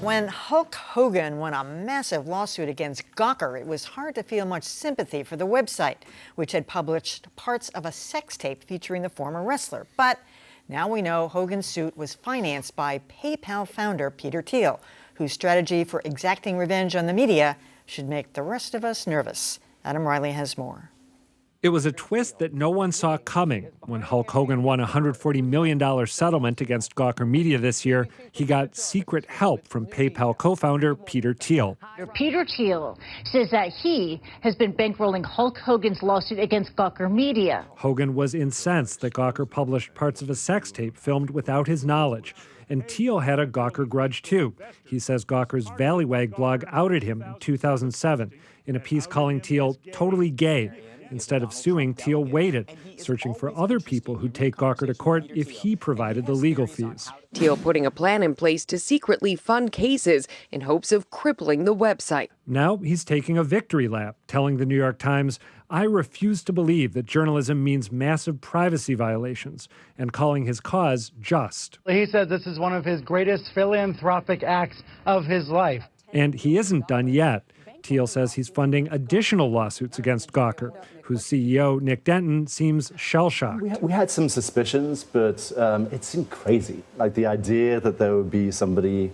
When Hulk Hogan won a massive lawsuit against Gawker, it was hard to feel much sympathy for the website, which had published parts of a sex tape featuring the former wrestler. But now we know Hogan's suit was financed by PayPal founder Peter Thiel, whose strategy for exacting revenge on the media should make the rest of us nervous. Adam Riley has more. It was a twist that no one saw coming. When Hulk Hogan won a $140 million settlement against Gawker Media this year, he got secret help from PayPal co-founder Peter Thiel. Peter Thiel says that he has been bankrolling Hulk Hogan's lawsuit against Gawker Media. Hogan was incensed that Gawker published parts of a sex tape filmed without his knowledge. And Thiel had a Gawker grudge, too. He says Gawker's Valleywag blog outed him in 2007 in a piece calling Thiel totally gay. Instead of suing, Thiel waited, searching for other people who'd take Gawker to court if he provided the legal fees. Thiel putting a plan in place to secretly fund cases in hopes of crippling the website. Now he's taking a victory lap, telling the New York Times, "I refuse to believe that journalism means massive privacy violations," and calling his cause just. He says this is one of his greatest philanthropic acts of his life. And he isn't done yet. Thiel says he's funding additional lawsuits against Gawker, whose CEO, Nick Denton, seems shell-shocked. We had some suspicions, but it seemed crazy. Like the idea that there would be somebody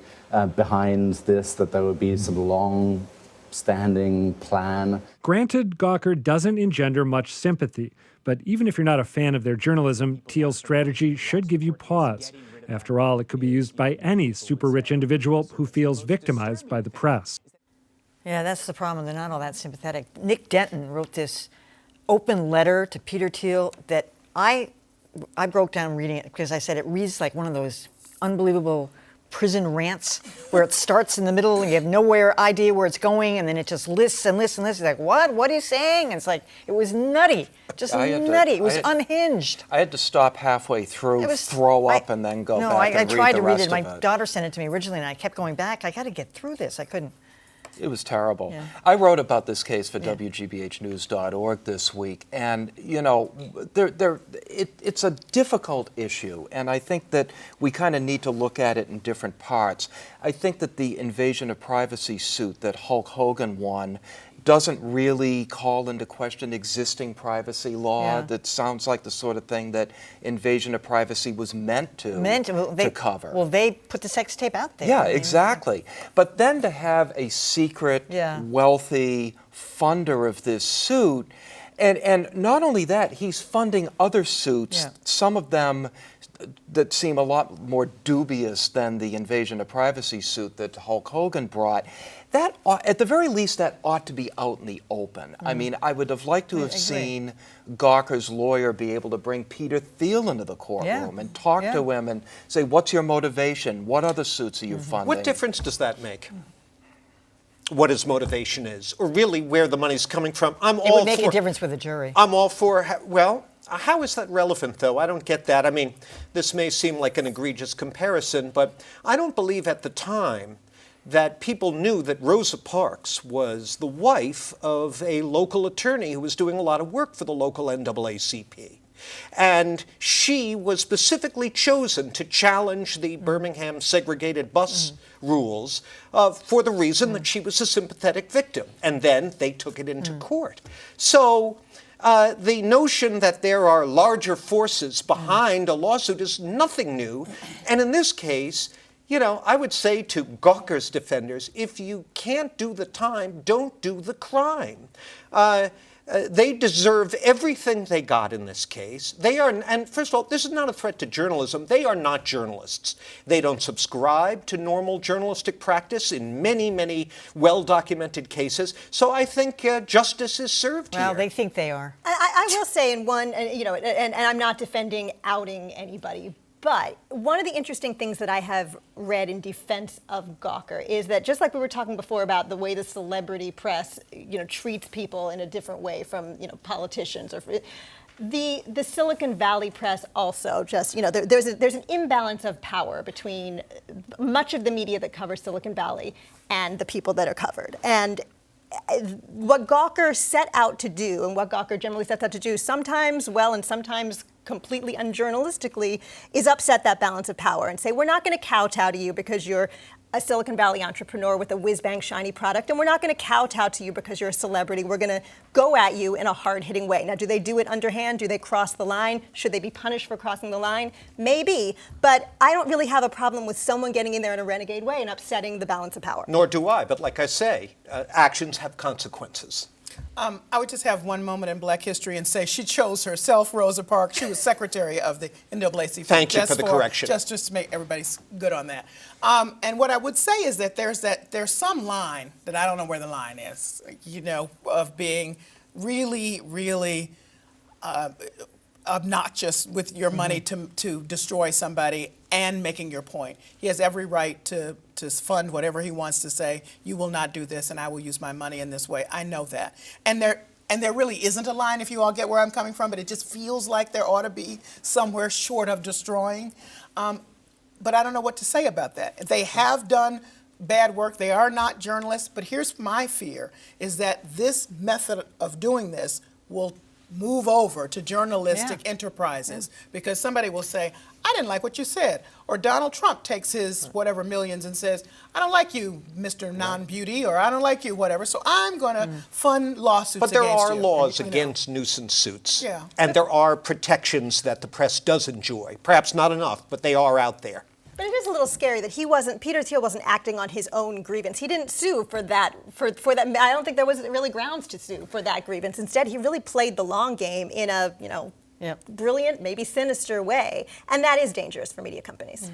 behind this, that there would be some long-standing plan. Granted, Gawker doesn't engender much sympathy, but even if you're not a fan of their journalism, Thiel's strategy should give you pause. After all, it could be used by any super-rich individual who feels victimized by the press. Yeah, that's the problem. They're not all that sympathetic. Nick Denton wrote this open letter to Peter Thiel that I broke down reading it because I said it reads like one of those unbelievable prison rants where it starts in the middle and you have no idea where it's going, and then it just lists and lists and lists. It's like, what are you saying? And it's like, it was nutty, just nutty. It was unhinged. I had to stop halfway through, throw up, and then go back and read the rest of it. No, I tried to read it. My daughter sent it to me originally, and I kept going back. I got to get through this. I couldn't. It was terrible. Yeah. I wrote about this case for WGBHnews.org this week, and you know, it's a difficult issue, and I think that we kind of need to look at it in different parts. I think that the invasion of privacy suit that Hulk Hogan won doesn't really call into question existing privacy law. That sounds like the sort of thing that invasion of privacy was meant to cover. Well, they put the sex tape out there. Yeah, exactly. But then to have a secret, wealthy funder of this suit, and not only that, he's funding other suits, some of them that seem a lot more dubious than the invasion of privacy suit that Hulk Hogan brought. That, at the very least, that ought to be out in the open. I mean, I would have liked to have seen Gawker's lawyer be able to bring Peter Thiel into the courtroom and talk to him and say, what's your motivation? What other suits are you funding? What difference does that make? What his motivation is, or really where the money's coming from? It would make a difference for the jury. I'm all for, well, how is that relevant, though? I don't get that. I mean, this may seem like an egregious comparison, but I don't believe at the time that people knew that Rosa Parks was the wife of a local attorney who was doing a lot of work for the local NAACP. And she was specifically chosen to challenge the Birmingham segregated bus rules for the reason that she was a sympathetic victim. And then they took it into court. So the notion that there are larger forces behind a lawsuit is nothing new. And in this case, you know, I would say to Gawker's defenders, if you can't do the time, don't do the crime. They deserve everything they got in this case. They are, and first of all, this is not a threat to journalism. They are not journalists. They don't subscribe to normal journalistic practice in many, many well-documented cases. So I think justice is served here. Well, they think they are. I will say in one, you know, and I'm not defending outing anybody, but one of the interesting things that I have read in defense of Gawker is that, just like we were talking before about the way the celebrity press, you know, treats people in a different way from, you know, politicians, or the Silicon Valley press also just, you know, there's an imbalance of power between much of the media that covers Silicon Valley and the people that are covered. And what Gawker set out to do, and what Gawker generally sets out to do, sometimes well and sometimes completely unjournalistically, is upset that balance of power and say, we're not going to kowtow to you because you're a Silicon Valley entrepreneur with a whiz-bang shiny product, and we're not going to kowtow to you because you're a celebrity. We're going to go at you in a hard-hitting way. Now, do they do it underhand? Do they cross the line? Should they be punished for crossing the line? Maybe, but I don't really have a problem with someone getting in there in a renegade way and upsetting the balance of power. Nor do I, but like I say, actions have consequences. I would just have one moment in Black history and say she chose herself, Rosa Parks. She was secretary of the NAACP. Thank you for the correction. Just to make everybody good on that. And what I would say is that there's some line that I don't know where the line is, you know, of being really, really obnoxious with your money to destroy somebody and making your point. He has every right to fund whatever he wants to say. You will not do this, and I will use my money in this way. I know that. And there really isn't a line, if you all get where I'm coming from, but it just feels like there ought to be somewhere short of destroying. But I don't know what to say about that. They have done bad work. They are not journalists. But here's my fear, is that this method of doing this will move over to journalistic enterprises, because somebody will say, I didn't like what you said. Or Donald Trump takes his whatever millions and says, I don't like you, Mr. Non-Beauty, or I don't like you, whatever, so I'm going to fund lawsuits against you. But there are laws against nuisance suits. Yeah. And there are protections that the press does enjoy. Perhaps not enough, but they are out there. But it is a little scary that Peter Thiel wasn't acting on his own grievance. He didn't sue for that. For that, I don't think there was really grounds to sue for that grievance. Instead, he really played the long game in a brilliant, maybe sinister way, and that is dangerous for media companies.